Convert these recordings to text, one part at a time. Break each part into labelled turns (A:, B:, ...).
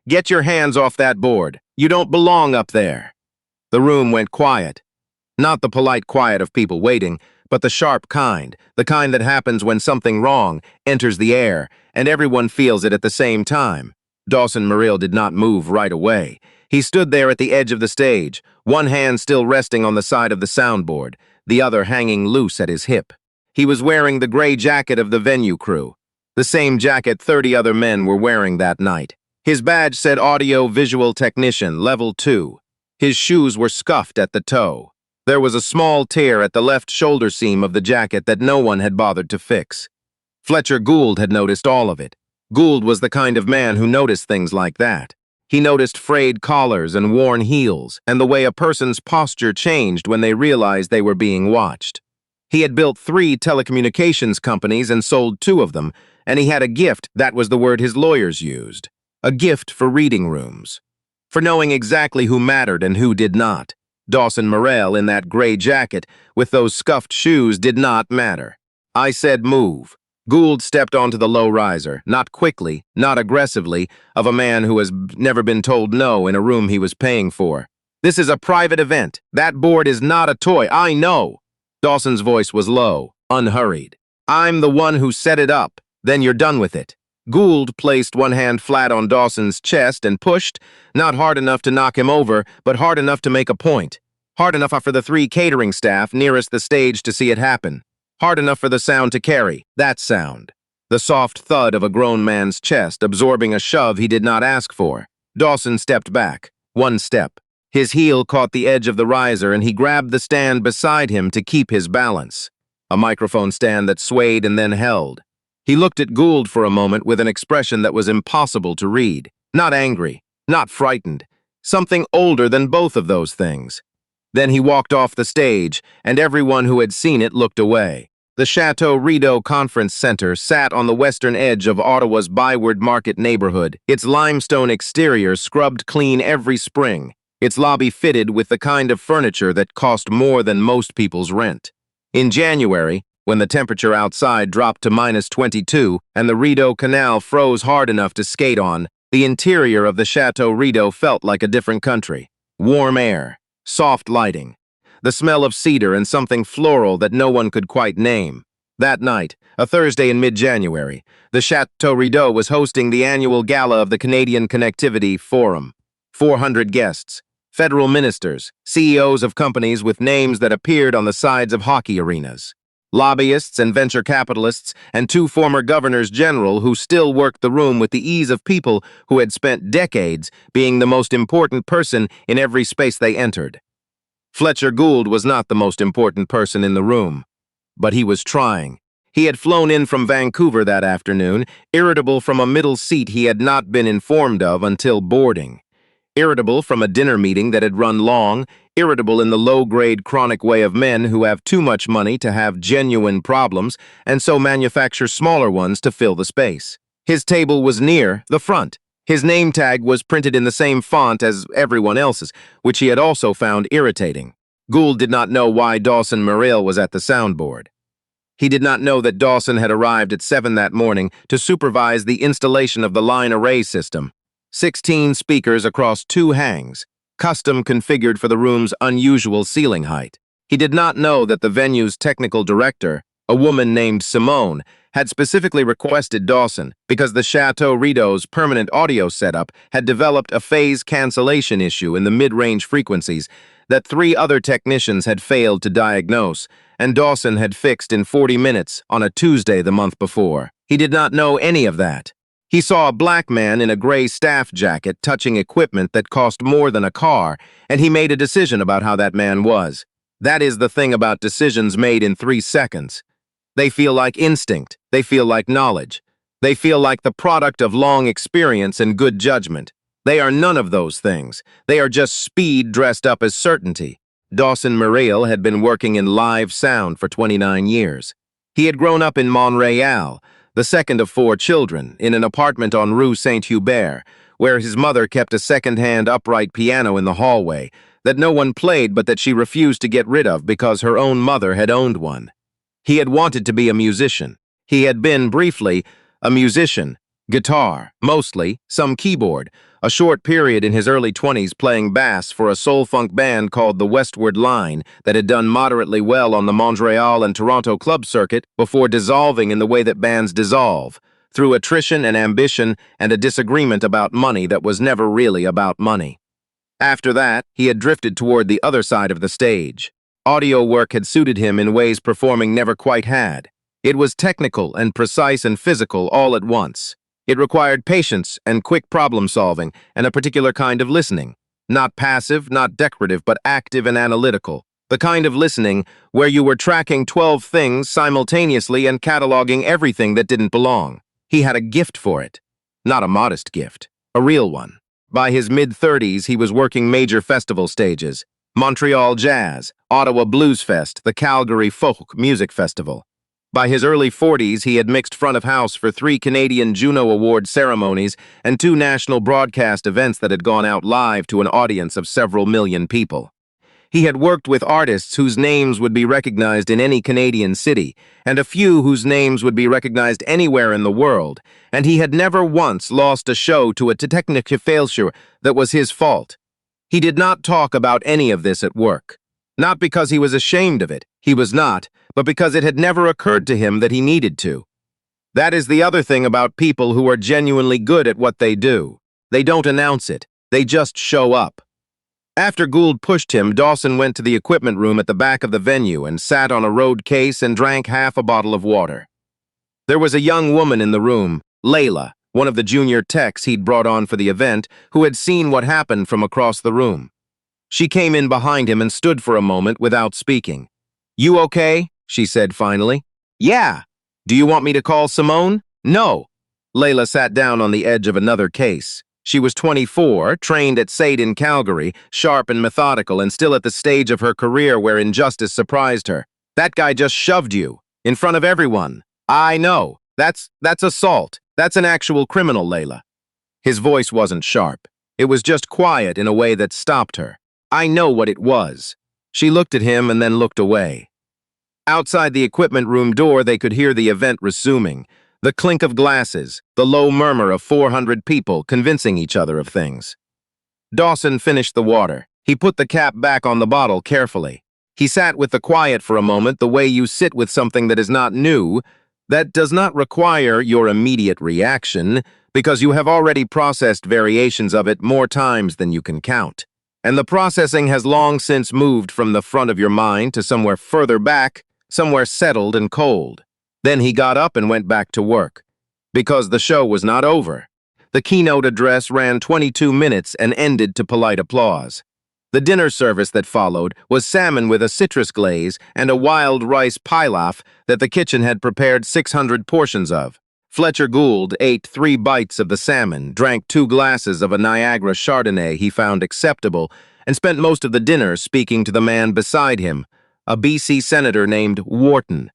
A: "Get your hands off that board. You don't belong up there." The room went quiet. Not the polite quiet of people waiting, but the sharp kind, the kind that happens when something wrong enters the air, and everyone feels it at the same time. Dawson Merrill did not move right away. He stood there at the edge of the stage, one hand still resting on the side of the soundboard, the other hanging loose at his hip. He was wearing the gray jacket of the venue crew, the same jacket 30 other men were wearing that night. His badge said Audio Visual Technician, Level 2. His shoes were scuffed at the toe. There was a small tear at the left shoulder seam of the jacket that no one had bothered to fix. Fletcher Gould had noticed all of it. Gould was the kind of man who noticed things like that. He noticed frayed collars and worn heels, and the way a person's posture changed when they realized they were being watched. He had built 3 telecommunications companies and sold 2 of them, and he had a gift, that was the word his lawyers used. A gift for reading rooms. For knowing exactly who mattered and who did not. Dawson Merrill in that gray jacket with those scuffed shoes did not matter. I said move. Gould stepped onto the low riser, not quickly, not aggressively, of a man who has never been told no in a room he was paying for. "This is a private event. That board is not a toy, I know." Dawson's voice was low, unhurried. "I'm the one who set it up. Then you're done with it." Gould placed one hand flat on Dawson's chest and pushed, not hard enough to knock him over, but hard enough to make a point. Hard enough for the 3 catering staff nearest the stage to see it happen. Hard enough for the sound to carry, that sound. The soft thud of a grown man's chest absorbing a shove he did not ask for. Dawson stepped back, 1 step. His heel caught the edge of the riser and he grabbed the stand beside him to keep his balance. A microphone stand that swayed and then held. He looked at Gould for a moment with an expression that was impossible to read. Not angry, not frightened. Something older than both of those things. Then he walked off the stage, and everyone who had seen it looked away. The Chateau Rideau Conference Center sat on the western edge of Ottawa's Byward Market neighborhood, its limestone exterior scrubbed clean every spring, its lobby fitted with the kind of furniture that cost more than most people's rent. In January, when the temperature outside dropped to -22 and the Rideau Canal froze hard enough to skate on, the interior of the Chateau Rideau felt like a different country. Warm air, soft lighting, the smell of cedar and something floral that no one could quite name. That night, a Thursday in mid-January, the Chateau Rideau was hosting the annual gala of the Canadian Connectivity Forum. 400 guests, federal ministers, CEOs of companies with names that appeared on the sides of hockey arenas. Lobbyists and venture capitalists, and 2 former governors general who still worked the room with the ease of people who had spent decades being the most important person in every space they entered. Fletcher Gould was not the most important person in the room, but he was trying. He had flown in from Vancouver that afternoon, irritable from a middle seat he had not been informed of until boarding. Irritable from a dinner meeting that had run long, irritable in the low-grade chronic way of men who have too much money to have genuine problems and so manufacture smaller ones to fill the space. His table was near the front. His name tag was printed in the same font as everyone else's, which he had also found irritating. Gould did not know why Dawson Merrill was at the soundboard. He did not know that Dawson had arrived at 7 that morning to supervise the installation of the line array system. 16 speakers across 2 hangs, custom configured for the room's unusual ceiling height. He did not know that the venue's technical director, a woman named Simone, had specifically requested Dawson because the Chateau Rideau's permanent audio setup had developed a phase cancellation issue in the mid-range frequencies that 3 other technicians had failed to diagnose, and Dawson had fixed in 40 minutes on a Tuesday the month before. He did not know any of that. He saw a black man in a gray staff jacket touching equipment that cost more than a car, and he made a decision about how that man was. That is the thing about decisions made in 3 seconds. They feel like instinct. They feel like knowledge. They feel like the product of long experience and good judgment. They are none of those things. They are just speed dressed up as certainty. Dawson Merrill had been working in live sound for 29 years. He had grown up in Montreal, the second of 4 children, in an apartment on Rue Saint-Hubert, where his mother kept a second-hand upright piano in the hallway that no one played but that she refused to get rid of because her own mother had owned one. He had wanted to be a musician. He had been, briefly, a musician, guitar, mostly, some keyboard, a short period in his early 20s playing bass for a soul-funk band called the Westward Line that had done moderately well on the Montreal and Toronto club circuit before dissolving in the way that bands dissolve, through attrition and ambition and a disagreement about money that was never really about money. After that, he had drifted toward the other side of the stage. Audio work had suited him in ways performing never quite had. It was technical and precise and physical all at once. It required patience and quick problem-solving and a particular kind of listening. Not passive, not decorative, but active and analytical. The kind of listening where you were tracking 12 things simultaneously and cataloging everything that didn't belong. He had a gift for it. Not a modest gift, a real one. By his mid-30s, he was working major festival stages. Montreal Jazz, Ottawa Blues Fest, the Calgary Folk Music Festival. By his early 40s, he had mixed front of house for 3 Canadian Juno Award ceremonies and 2 national broadcast events that had gone out live to an audience of several million people. He had worked with artists whose names would be recognized in any Canadian city, and a few whose names would be recognized anywhere in the world, and he had never once lost a show to a technical failure that was his fault. He did not talk about any of this at work. Not because he was ashamed of it, he was not, but because it had never occurred to him that he needed to. That is the other thing about people who are genuinely good at what they do. They don't announce it, they just show up. After Gould pushed him, Dawson went to the equipment room at the back of the venue and sat on a road case and drank half a bottle of water. There was a young woman in the room, Layla, one of the junior techs he'd brought on for the event, who had seen what happened from across the room. She came in behind him and stood for a moment without speaking. "You okay?" she said finally. "Yeah. Do you want me to call Simone?" "No." Layla sat down on the edge of another case. She was 24, trained at SAIT in Calgary, sharp and methodical, and still at the stage of her career where injustice surprised her. "That guy just shoved you, in front of everyone." "I know. That's assault. That's an actual criminal, Layla." His voice wasn't sharp. It was just quiet in a way that stopped her. "I know what it was." She looked at him and then looked away. Outside the equipment room door, they could hear the event resuming. The clink of glasses, the low murmur of 400 people convincing each other of things. Dawson finished the water. He put the cap back on the bottle carefully. He sat with the quiet for a moment, the way you sit with something that is not new, that does not require your immediate reaction, because you have already processed variations of it more times than you can count. And the processing has long since moved from the front of your mind to somewhere further back, somewhere settled and cold. Then he got up and went back to work. Because the show was not over. The keynote address ran 22 minutes and ended to polite applause. The dinner service that followed was salmon with a citrus glaze and a wild rice pilaf that the kitchen had prepared 600 portions of. Fletcher Gould ate 3 bites of the salmon, drank 2 glasses of a Niagara Chardonnay he found acceptable, and spent most of the dinner speaking to the man beside him, a BC senator named Wharton,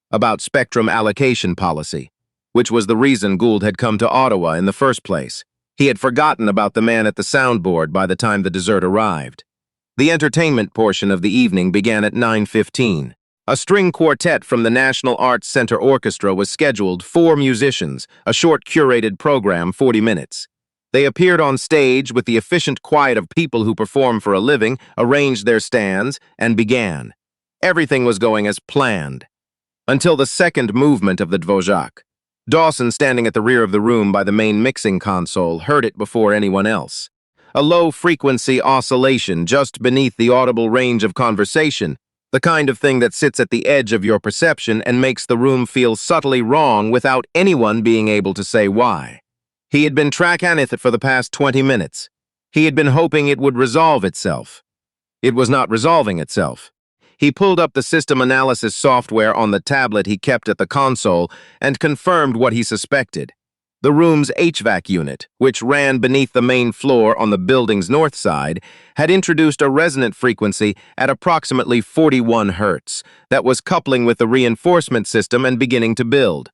A: about spectrum allocation policy, which was the reason Gould had come to Ottawa in the first place. He had forgotten about the man at the soundboard by the time the dessert arrived. The entertainment portion of the evening began at 9:15. A string quartet from the National Arts Center Orchestra was scheduled, 4 musicians, a short curated program, 40 minutes. They appeared on stage with the efficient quiet of people who perform for a living, arranged their stands, and began. Everything was going as planned. Until the second movement of the Dvořák. Dawson, standing at the rear of the room by the main mixing console, heard it before anyone else. A low-frequency oscillation just beneath the audible range of conversation, the kind of thing that sits at the edge of your perception and makes the room feel subtly wrong without anyone being able to say why. He had been tracking it for the past 20 minutes. He had been hoping it would resolve itself. It was not resolving itself. He pulled up the system analysis software on the tablet he kept at the console and confirmed what he suspected. The room's HVAC unit, which ran beneath the main floor on the building's north side, had introduced a resonant frequency at approximately 41 Hz that was coupling with the reinforcement system and beginning to build.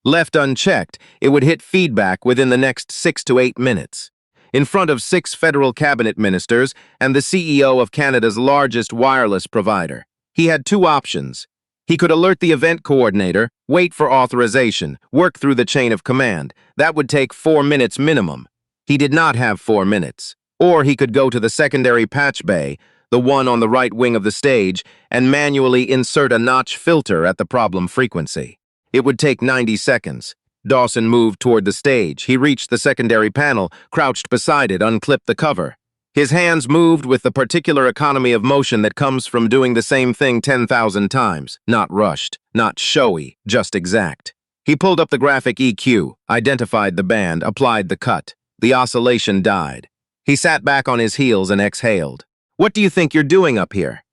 A: Left unchecked, it would hit feedback within the next 6 to 8 minutes. In front of 6 federal cabinet ministers and the CEO of Canada's largest wireless provider. He had 2 options. He could alert the event coordinator, wait for authorization, work through the chain of command. That would take 4 minutes minimum. He did not have 4 minutes. Or he could go to the secondary patch bay, the one on the right wing of the stage, and manually insert a notch filter at the problem frequency. It would take 90 seconds. Dawson moved toward the stage. He reached the secondary panel, crouched beside it, unclipped the cover. His hands moved with the particular economy of motion that comes from doing the same thing 10,000 times. Not rushed, not showy, just exact. He pulled up the graphic EQ, identified the band, applied the cut. The oscillation died. He sat back on his heels and exhaled. "What do you think you're doing up here?"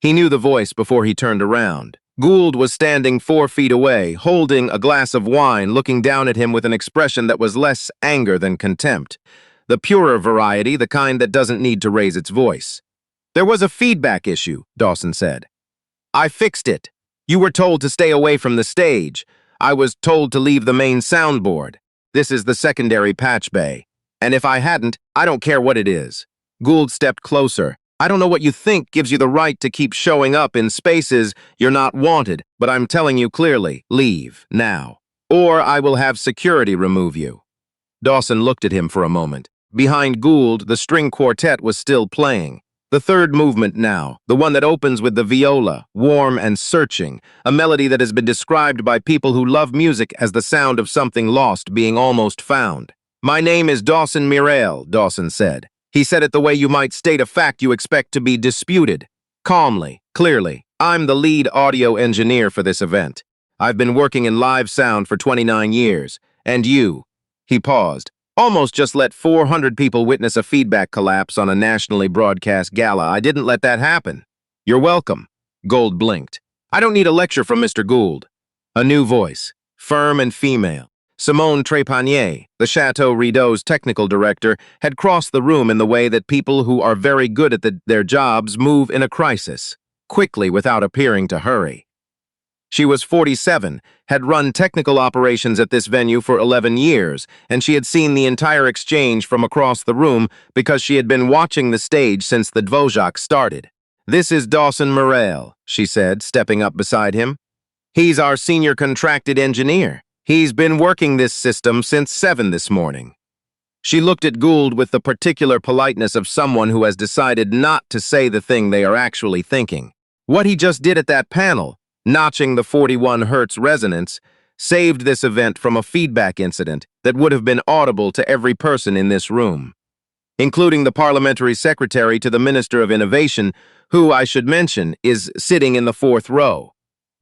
A: He knew the voice before he turned around. Gould was standing 4 feet away, holding a glass of wine, looking down at him with an expression that was less anger than contempt. The purer variety, the kind that doesn't need to raise its voice. "There was a feedback issue," Dawson said. "I fixed it. You were told to stay away from the stage. I was told to leave the main soundboard. This is the secondary patch bay. And if I hadn't, I don't care what it is." Gould stepped closer. "I don't know what you think gives you the right to keep showing up in spaces you're not wanted, but I'm telling you clearly, leave, now. Or I will have security remove you." Dawson looked at him for a moment. Behind Gould, the string quartet was still playing. The third movement now, the one that opens with the viola, warm and searching, a melody that has been described by people who love music as the sound of something lost being almost found. "My name is Dawson Mirail," Dawson said. He said it the way you might state a fact you expect to be disputed. Calmly, clearly. "I'm the lead audio engineer for this event. I've been working in live sound for 29 years. And you," he paused, "almost just let 400 people witness a feedback collapse on a nationally broadcast gala. I didn't let that happen." "You're welcome." Gould blinked. "I don't need a lecture from Mr. Gould." A new voice, firm and female. Simone Trepanier, the Chateau Rideau's technical director, had crossed the room in the way that people who are very good at their jobs move in a crisis, quickly without appearing to hurry. She was 47, had run technical operations at this venue for 11 years, and she had seen the entire exchange from across the room because she had been watching the stage since the Dvořák started. "This is Dawson Mirail," she said, stepping up beside him. "He's our senior contracted engineer. He's been working this system since 7 this morning." She looked at Gould with the particular politeness of someone who has decided not to say the thing they are actually thinking. What he just did at that panel, notching the 41 Hz resonance, saved this event from a feedback incident that would have been audible to every person in this room, including the parliamentary secretary to the Minister of Innovation, who, I should mention, is sitting in the 4th row.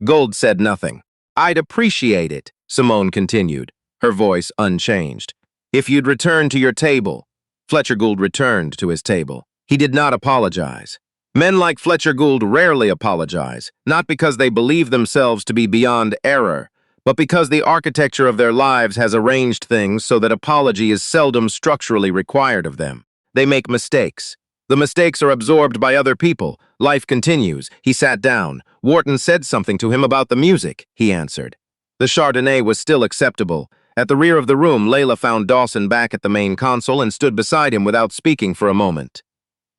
A: Gould said nothing. "I'd appreciate it," Simone continued, her voice unchanged, "if you'd return to your table." Fletcher Gould returned to his table. He did not apologize. Men like Fletcher Gould rarely apologize, not because they believe themselves to be beyond error, but because the architecture of their lives has arranged things so that apology is seldom structurally required of them. They make mistakes. The mistakes are absorbed by other people. Life continues. He sat down. Wharton said something to him about the music, he answered. The Chardonnay was still acceptable. At the rear of the room, Layla found Dawson back at the main console and stood beside him without speaking for a moment.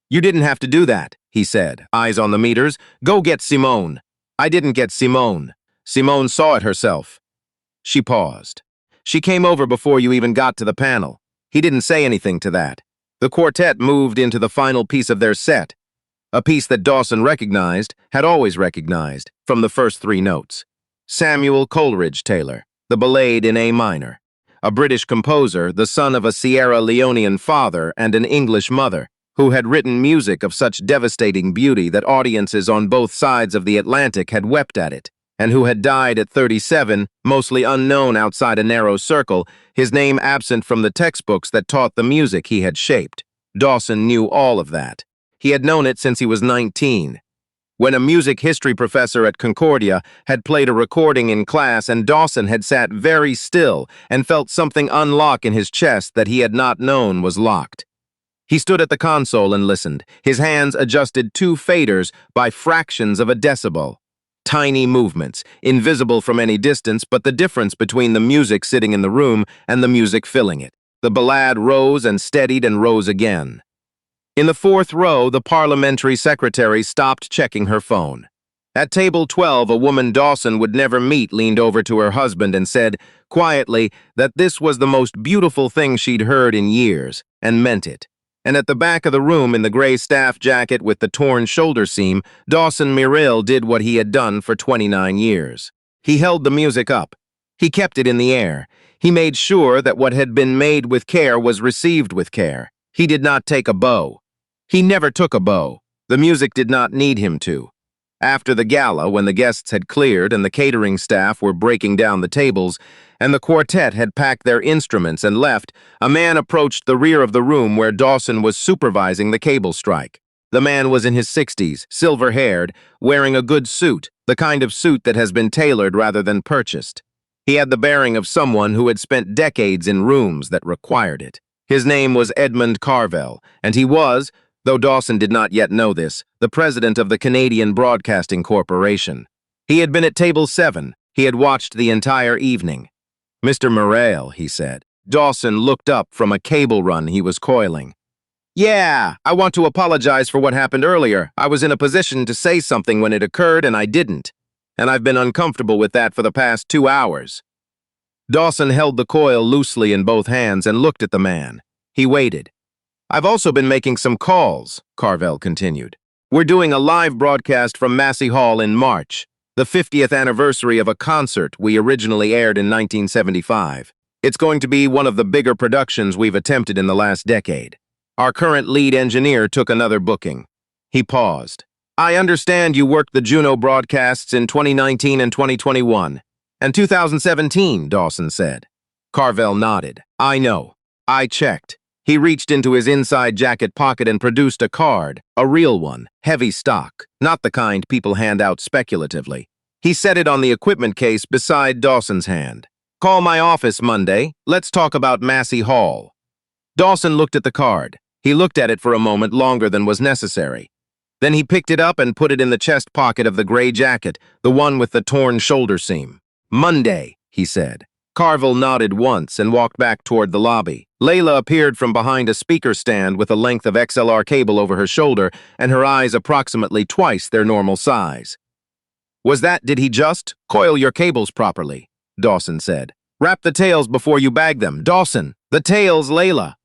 A: "You didn't have to do that," he said, eyes on the meters. "Go get Simone." "I didn't get Simone. Simone saw it herself." She paused. "She came over before you even got to the panel. He didn't say anything to that." The quartet moved into the final piece of their set, a piece that Dawson recognized, had always recognized, from the first 3 notes. Samuel Coleridge Taylor, the Ballade in A minor, a British composer, the son of a Sierra Leonean father and an English mother, who had written music of such devastating beauty that audiences on both sides of the Atlantic had wept at it, and who had died at 37, mostly unknown outside a narrow circle, his name absent from the textbooks that taught the music he had shaped. Dawson knew all of that. He had known it since he was 19. When a music history professor at Concordia had played a recording in class and Dawson had sat very still and felt something unlock in his chest that he had not known was locked. He stood at the console and listened. His hands adjusted 2 faders by fractions of a decibel. Tiny movements, invisible from any distance, but the difference between the music sitting in the room and the music filling it. The ballade rose and steadied and rose again. In the 4th row, the parliamentary secretary stopped checking her phone. At table 12, a woman Dawson would never meet leaned over to her husband and said, quietly, that this was the most beautiful thing she'd heard in years, and meant it. And at the back of the room, in the gray staff jacket with the torn shoulder seam, Dawson Mirill did what he had done for 29 years. He held the music up. He kept it in the air. He made sure that what had been made with care was received with care. He did not take a bow. He never took a bow. The music did not need him to. After the gala, when the guests had cleared and the catering staff were breaking down the tables, and the quartet had packed their instruments and left, a man approached the rear of the room where Dawson was supervising the cable strike. The man was in his 60s, silver-haired, wearing a good suit, the kind of suit that has been tailored rather than purchased. He had the bearing of someone who had spent decades in rooms that required it. His name was Edmund Carvell, and he was, though Dawson did not yet know this, the president of the Canadian Broadcasting Corporation. He had been at table 7. He had watched the entire evening. "Mr. Mirill," he said. Dawson looked up from a cable run he was coiling. "Yeah, I want to apologize for what happened earlier. I was in a position to say something when it occurred, and I didn't. And I've been uncomfortable with that for the past 2 hours." Dawson held the coil loosely in both hands and looked at the man. He waited. "I've also been making some calls," Carvell continued. "We're doing a live broadcast from Massey Hall in March, the 50th anniversary of a concert we originally aired in 1975. It's going to be one of the bigger productions we've attempted in the last decade. Our current lead engineer took another booking." He paused. "I understand you worked the Juno broadcasts in 2019 and 2021. And 2017, Dawson said. Carvell nodded. "I know. I checked." He reached into his inside jacket pocket and produced a card, a real one, heavy stock, not the kind people hand out speculatively. He set it on the equipment case beside Dawson's hand. "Call my office Monday. Let's talk about Massey Hall." Dawson looked at the card. He looked at it for a moment longer than was necessary. Then he picked it up and put it in the chest pocket of the gray jacket, the one with the torn shoulder seam. "Monday," he said. Carvell nodded once and walked back toward the lobby. Layla appeared from behind a speaker stand with a length of XLR cable over her shoulder and her eyes approximately twice their normal size. Did he just? Coil your cables properly," Dawson said. "Wrap the tails before you bag them. Dawson, the tails, Layla."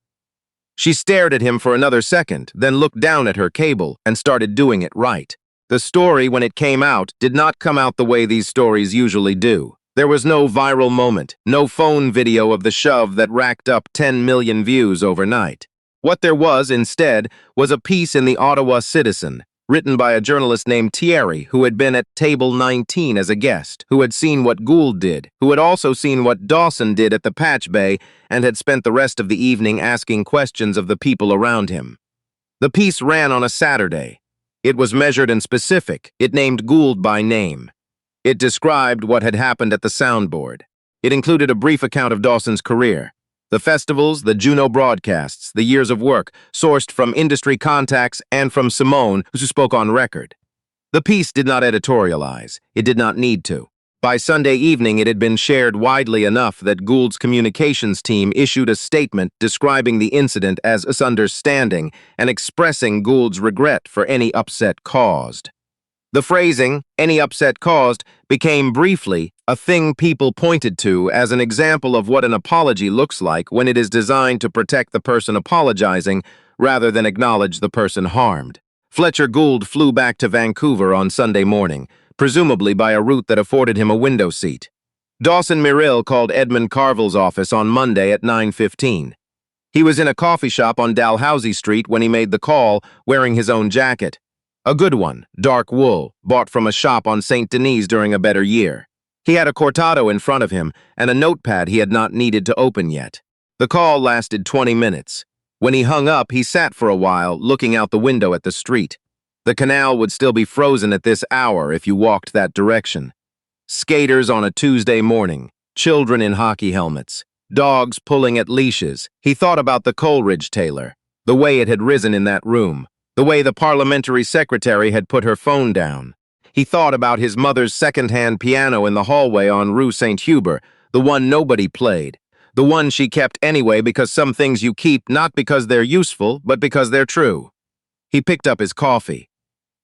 A: She stared at him for another second, then looked down at her cable and started doing it right. The story, when it came out, did not come out the way these stories usually do. There was no viral moment, no phone video of the shove that racked up 10 million views overnight. What there was, instead, was a piece in the Ottawa Citizen, written by a journalist named Thierry, who had been at table 19 as a guest, who had seen what Gould did, who had also seen what Dawson did at the Patch Bay, and had spent the rest of the evening asking questions of the people around him. The piece ran on a Saturday. It was measured and specific. It named Gould by name. It described what had happened at the soundboard. It included a brief account of Dawson's career, the festivals, the Juno broadcasts, the years of work, sourced from industry contacts and from Simone, who spoke on record. The piece did not editorialize. It did not need to. By Sunday evening, it had been shared widely enough that Gould's communications team issued a statement describing the incident as a misunderstanding and expressing Gould's regret for any upset caused. The phrasing, "any upset caused," became briefly a thing people pointed to as an example of what an apology looks like when it is designed to protect the person apologizing rather than acknowledge the person harmed. Fletcher Gould flew back to Vancouver on Sunday morning, presumably by a route that afforded him a window seat. Dawson Mirill called Edmund Carvell's office on Monday at 9:15. He was in a coffee shop on Dalhousie Street when he made the call, wearing his own jacket. A good one, dark wool, bought from a shop on St. Denis during a better year. He had a cortado in front of him and a notepad he had not needed to open yet. The call lasted 20 minutes. When he hung up, he sat for a while, looking out the window at the street. The canal would still be frozen at this hour if you walked that direction. Skaters on a Tuesday morning, children in hockey helmets, dogs pulling at leashes. He thought about the Coleridge Taylor, the way it had risen in that room, the way the parliamentary secretary had put her phone down. He thought about his mother's second-hand piano in the hallway on Rue St. Hubert, the one nobody played, the one she kept anyway because some things you keep not because they're useful, but because they're true. He picked up his coffee.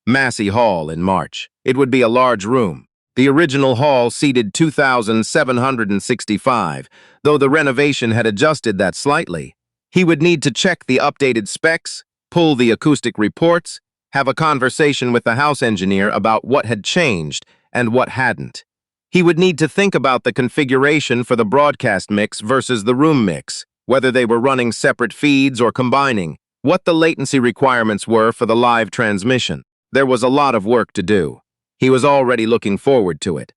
A: Massey Hall in March. It would be a large room. The original hall seated 2,765, though the renovation had adjusted that slightly. He would need to check the updated specs, pull the acoustic reports, have a conversation with the house engineer about what had changed and what hadn't. He would need to think about the configuration for the broadcast mix versus the room mix, whether they were running separate feeds or combining, what the latency requirements were for the live transmission. There was a lot of work to do. He was already looking forward to it.